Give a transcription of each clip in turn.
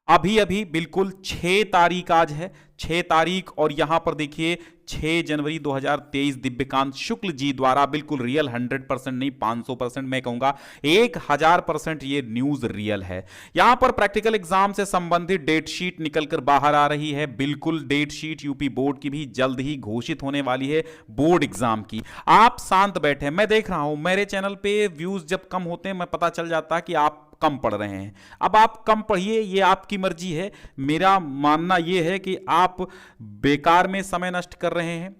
अभी अभी बिल्कुल 6 तारीख आज है, 6 तारीख, और यहां पर देखिए 6 जनवरी 2023 दिव्यकांत शुक्ल जी द्वारा बिल्कुल रियल, 100% नहीं 500% मैं कहूंगा 1000% ये न्यूज रियल है। यहां पर प्रैक्टिकल एग्जाम से संबंधित डेट शीट निकलकर बाहर आ रही है। बिल्कुल डेट शीट यूपी बोर्ड की भी जल्द ही घोषित होने वाली है, बोर्ड एग्जाम की। आप शांत बैठे, मैं देख रहा हूं मेरे चैनल पे व्यूज जब कम होते हैं मैं पता चल जाता है कि आप कम पढ़ रहे हैं। अब आप कम पढ़िए, ये आपकी मर्जी है। मेरा मानना यह है कि आप बेकार में समय नष्ट कर रहे हैं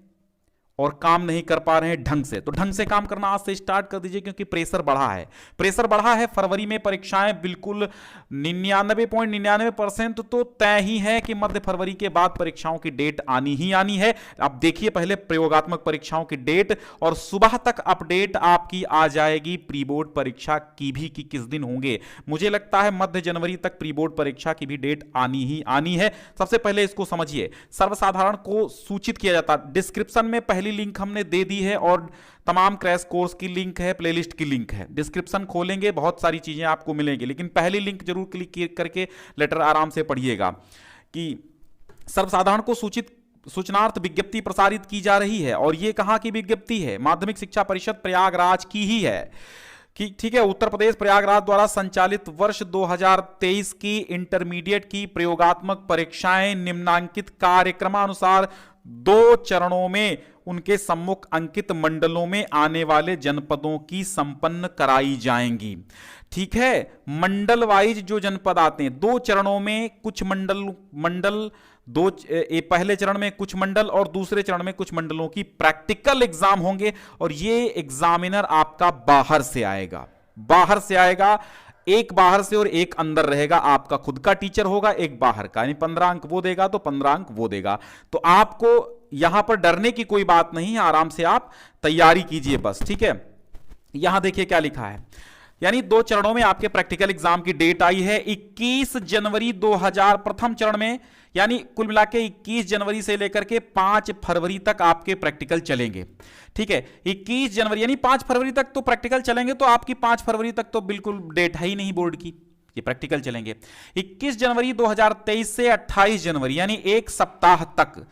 और काम नहीं कर पा रहे हैं ढंग से, तो ढंग से काम करना आज से स्टार्ट कर दीजिए, क्योंकि प्रेशर बढ़ा है। प्रेशर बढ़ा है, फरवरी में परीक्षाएं बिल्कुल 99.99% तो तय ही है कि मध्य फरवरी के बाद परीक्षाओं की डेट आनी ही आनी है। अब देखिए पहले प्रयोगात्मक परीक्षाओं की डेट, और सुबह तक अपडेट आपकी आ जाएगी प्री बोर्ड परीक्षा की भी, कि किस दिन होंगे। मुझे लगता है मध्य जनवरी तक प्री बोर्ड परीक्षा की भी डेट आनी ही आनी है। सबसे पहले इसको समझिए, सर्वसाधारण को सूचित किया जाता है। डिस्क्रिप्शन में पहली लिंक हमने दे दी है, और तमाम क्रैश कोर्स की लिंक है, प्लेलिस्ट की लिंक है। डिस्क्रिप्शन खोलेंगे बहुत सारी चीजें आपको मिलेंगी, लेकिन पहली लिंक जरूर क्लिक करके लेटर आराम से पढ़िएगा कि सर्वसाधारण को सूचनार्थ विज्ञप्ति प्रसारित की जा रही है। और यह कहां की विज्ञप्ति है? माध्यमिक शिक्षा परिषद प्रयागराज की ही है कि ठीक है, उत्तर प्रदेश प्रयागराज द्वारा संचालित वर्ष 2023 की इंटरमीडिएट की प्रयोगात्मक परीक्षाएं निम्नांकित कार्यक्रमानुसार 2 चरणों में उनके सम्मुख अंकित मंडलों में आने वाले जनपदों की संपन्न कराई जाएंगी। ठीक है, मंडल वाइज जो जनपद आते हैं 2 चरणों में, कुछ मंडल पहले चरण में कुछ मंडल और दूसरे चरण में कुछ मंडलों की प्रैक्टिकल एग्जाम होंगे। और ये एग्जामिनर आपका बाहर से आएगा, एक बाहर से और एक अंदर रहेगा। आपका खुद का टीचर होगा, एक बाहर का, यानी 15 अंक वो देगा तो 15 अंक वो देगा। तो आपको यहां पर डरने की कोई बात नहीं है, आराम से आप तैयारी कीजिए बस। ठीक है, यहां देखिए क्या लिखा है, यानी 2 चरणों में आपके प्रैक्टिकल एग्जाम की डेट आई है 21 जनवरी 2000 प्रथम चरण में, यानी कुल मिला के 21 जनवरी से लेकर के 5 फरवरी तक आपके प्रैक्टिकल चलेंगे। ठीक है, 21 जनवरी यानी 5 फरवरी तक तो प्रैक्टिकल चलेंगे, तो आपकी 5 फरवरी तक तो बिल्कुल डेट है ही नहीं बोर्ड की, ये प्रैक्टिकल चलेंगे। 21 जनवरी 2023 से 28 जनवरी यानी 1 सप्ताह तक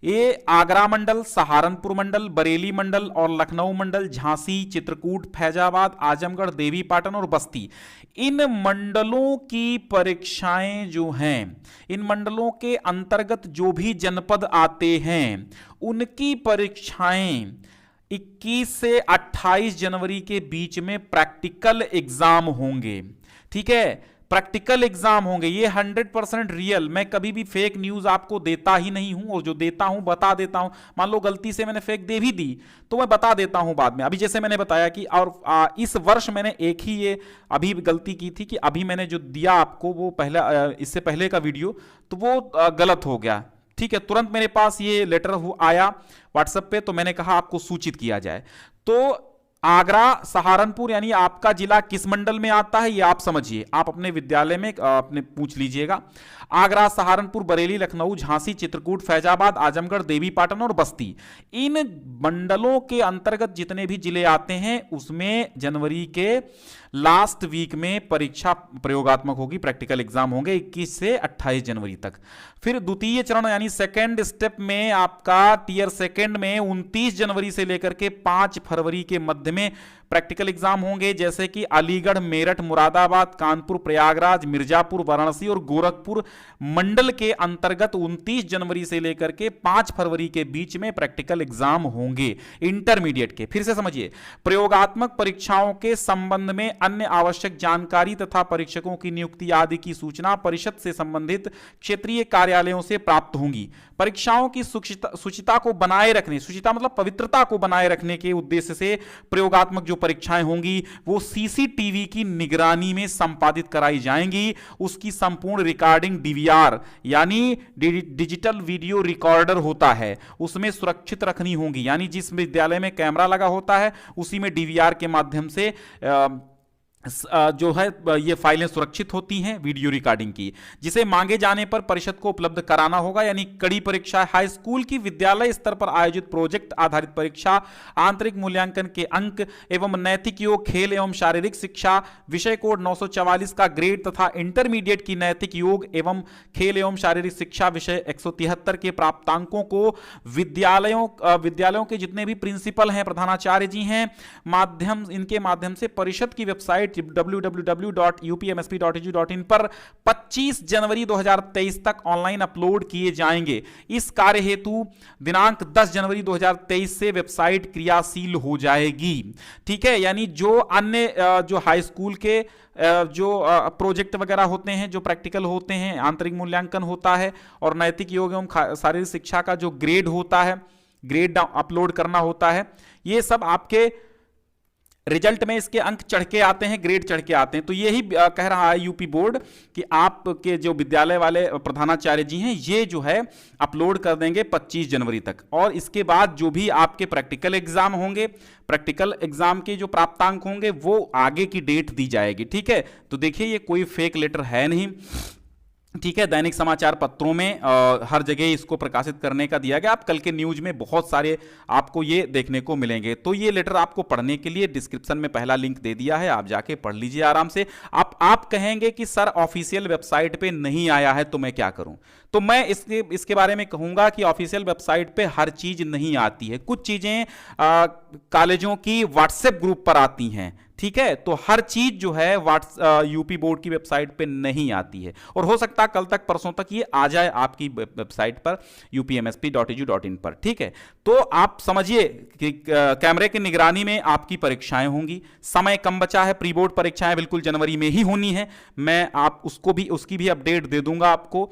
ये आगरा मंडल, सहारनपुर मंडल, बरेली मंडल और लखनऊ मंडल, झांसी, चित्रकूट, फैजाबाद, आजमगढ़, देवीपाटन और बस्ती, इन मंडलों की परीक्षाएं जो हैं, इन मंडलों के अंतर्गत जो भी जनपद आते हैं उनकी परीक्षाएं 21 से 28 जनवरी के बीच में प्रैक्टिकल एग्जाम होंगे। ठीक है, प्रैक्टिकल एग्जाम होंगे, ये 100% रियल। मैं कभी भी फेक न्यूज आपको देता ही नहीं हूं, और जो देता हूं बता देता हूं। मान लो गलती से मैंने फेक दे भी दी तो मैं बता देता हूं बाद में। अभी जैसे मैंने बताया कि और इस वर्ष मैंने एक ही ये अभी गलती की थी कि अभी मैंने जो दिया आपको वो पहले इससे पहले का वीडियो, तो वो गलत हो गया। ठीक है, तुरंत मेरे पास ये लेटर आया व्हाट्सएप पे, तो मैंने कहा आपको सूचित किया जाए। तो आगरा, सहारनपुर यानी आपका जिला किस मंडल में आता है ये आप समझिए, आप अपने विद्यालय में अपने पूछ लीजिएगा। आगरा, सहारनपुर, बरेली, लखनऊ, झांसी, चित्रकूट, फैजाबाद, आजमगढ़, देवीपाटन और बस्ती, इन मंडलों के अंतर्गत जितने भी जिले आते हैं उसमें जनवरी के लास्ट वीक में परीक्षा प्रयोगात्मक होगी, प्रैक्टिकल एग्जाम होंगे 21 से 28 जनवरी तक। फिर द्वितीय चरण यानी सेकेंड स्टेप में आपका टीयर सेकेंड में 29 जनवरी से लेकर के 5 फरवरी के मध्य में प्रैक्टिकल एग्जाम होंगे, जैसे कि अलीगढ़, मेरठ, मुरादाबाद, कानपुर, प्रयागराज, मिर्जापुर, वाराणसी और गोरखपुर मंडल के अंतर्गत 29 जनवरी से लेकर के 5 फरवरी के बीच में प्रैक्टिकल एग्जाम होंगे इंटरमीडिएट के। फिर से समझिए, प्रयोगात्मक परीक्षाओं के संबंध में अन्य आवश्यक जानकारी तथा परीक्षकों की नियुक्ति आदि की सूचना परिषद से संबंधित क्षेत्रीय कार्यालयों से प्राप्त होंगी। परीक्षाओं की शुचिता को बनाए रखने, शुचिता मतलब पवित्रता को बनाए रखने के उद्देश्य से प्रयोगात्मक जो परीक्षाएं होंगी वो सीसीटीवी की निगरानी में संपादित कराई जाएंगी। उसकी संपूर्ण रिकॉर्डिंग डीवीआर यानी डिजिटल वीडियो रिकॉर्डर होता है, उसमें सुरक्षित रखनी होगी। यानी जिस विद्यालय में कैमरा लगा होता है उसी में डीवीआर के माध्यम से जो है ये फाइलें सुरक्षित होती हैं वीडियो रिकॉर्डिंग की, जिसे मांगे जाने पर परिषद को उपलब्ध कराना होगा। यानी कड़ी परीक्षा, हाई स्कूल की विद्यालय स्तर पर आयोजित प्रोजेक्ट आधारित परीक्षा, आंतरिक मूल्यांकन के अंक एवं नैतिक योग, खेल एवं शारीरिक शिक्षा, विषय कोड 944 का ग्रेड तथा इंटरमीडिएट की नैतिक योग एवं खेल एवं शारीरिक शिक्षा विषय 173 के प्राप्तांकों को विद्यालयों के जितने भी प्रिंसिपल हैं, प्रधानाचार्य जी हैं, इनके माध्यम से परिषद की वेबसाइट www.upmsp.edu.in पर 25 जनवरी 2023 तक ऑनलाइन अपलोड किए जाएंगे। इस कार्य हेतु दिनांक 10 जनवरी 2023 से वेबसाइट क्रियाशील हो जाएगी। ठीक है, यानी जो अन्य जो हाई स्कूल के जो प्रोजेक्ट वगैरह होते हैं, जो प्रैक्टिकल होते हैं, आंतरिक मूल्यांकन होता है और नैतिक योग एवं शारीरिक शिक्षा का जो ग्रेड होता है, ग्रेड अपलोड करना होता है, ये सब आपके रिजल्ट में इसके अंक चढ़ के आते हैं, ग्रेड चढ़ के आते हैं। तो यही कह रहा है यूपी बोर्ड कि आपके जो विद्यालय वाले प्रधानाचार्य जी हैं, ये जो है अपलोड कर देंगे 25 जनवरी तक। और इसके बाद जो भी आपके प्रैक्टिकल एग्जाम होंगे, प्रैक्टिकल एग्जाम के जो प्राप्तांक होंगे, वो आगे की डेट दी जाएगी। ठीक है, तो देखिए ये कोई फेक लेटर है नहीं। ठीक है, दैनिक समाचार पत्रों में हर जगह इसको प्रकाशित करने का दिया गया। आप कल के न्यूज में बहुत सारे आपको ये देखने को मिलेंगे। तो ये लेटर आपको पढ़ने के लिए डिस्क्रिप्शन में पहला लिंक दे दिया है, आप जाके पढ़ लीजिए आराम से। आप कहेंगे कि सर ऑफिशियल वेबसाइट पे नहीं आया है तो मैं क्या करूं? तो मैं इसके बारे में कहूंगा कि ऑफिशियल वेबसाइट पे हर चीज नहीं आती है। कुछ चीजें कॉलेजों की व्हाट्सएप ग्रुप पर आती हैं। ठीक है, तो हर चीज जो है यूपी बोर्ड की वेबसाइट पे नहीं आती है, और हो सकता है कल तक परसों तक ये आ जाए आपकी वेबसाइट पर upmsp.edu.in पर। ठीक है, तो आप समझिए कि कैमरे की निगरानी में आपकी परीक्षाएं होंगी। समय कम बचा है, प्री बोर्ड परीक्षाएं बिल्कुल जनवरी में ही होनी है। मैं उसकी भी अपडेट दे दूंगा आपको।